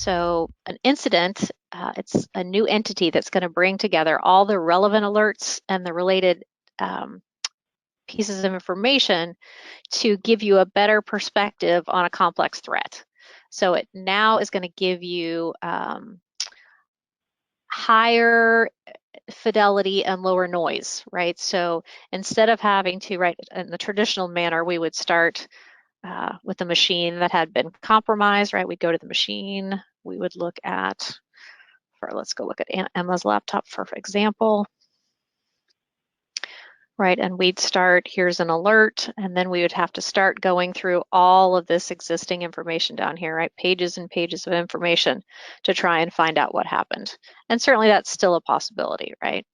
So an incident, it's a new entity that's going to bring together all the relevant alerts and the related pieces of information to give you a better perspective on a complex threat. So it now is going to give you higher fidelity and lower noise, right? So instead of having to, right, in the traditional manner, we would start with the machine that had been compromised, right? We'd go to the machine, we would look at, let's go look at Emma's laptop for example, right? And we'd start, here's an alert, and then we would have to start going through all of this existing information down here, right? Pages and pages of information to try and find out what happened. And certainly that's still a possibility, right?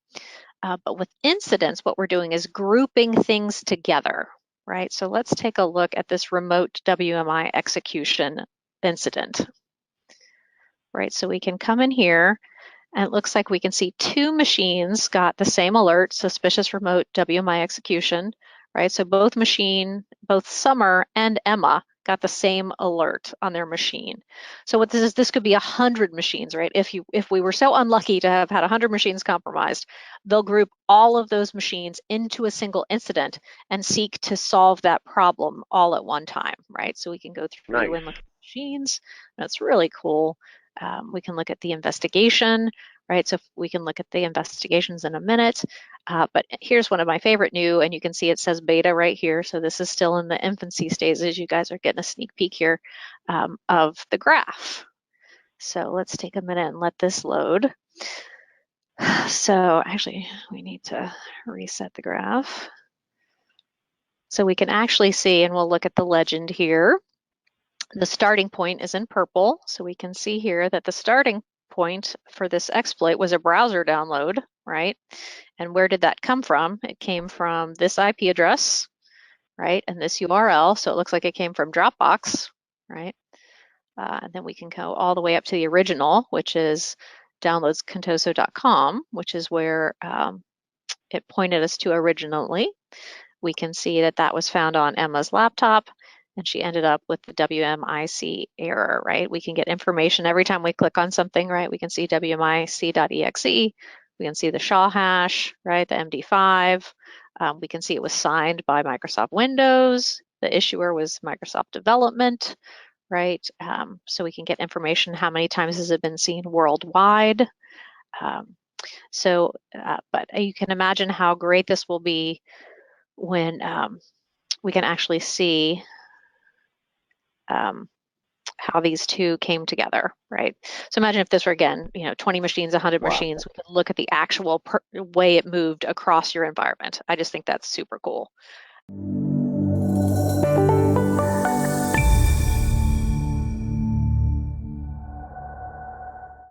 But with incidents, what we're doing is grouping things together, right? So let's take a look at this remote WMI execution incident, right? So we can come in here, and it looks like we can see two machines got the same alert, suspicious remote WMI execution, right? So both Summer and Emma got the same alert on their machine. So what this could be 100 machines, right? If we were so unlucky to have had 100 machines compromised, they'll group all of those machines into a single incident and seek to solve that problem all at one time, right? So we can go through and look at machines. That's really cool. We can look at the investigation, right? So we can look at the investigations in a minute, but here's one of my favorite new, and you can see it says beta right here. So this is still in the infancy stages. You guys are getting a sneak peek here of the graph. So let's take a minute and let this load. So actually, we need to reset the graph. So we can actually see, and we'll look at the legend here. The starting point is in purple, so we can see here that the starting point for this exploit was a browser download, right? And where did that come from? It came from this IP address, right? And this URL, so it looks like it came from Dropbox, right? And then we can go all the way up to the original, which is downloadscontoso.com, which is where it pointed us to originally. We can see that that was found on Emma's laptop, and she ended up with the WMIC error, right? We can get information every time we click on something, right? We can see WMIC.exe. We can see the SHA hash, right? The MD5. We can see it was signed by Microsoft Windows. The issuer was Microsoft Development, right? So we can get information. How many times has it been seen worldwide? But you can imagine how great this will be when we can actually see how these two came together, right? So imagine if this were, again, 20 machines, 100 machines, we could look at the actual way it moved across your environment. I just think that's super cool.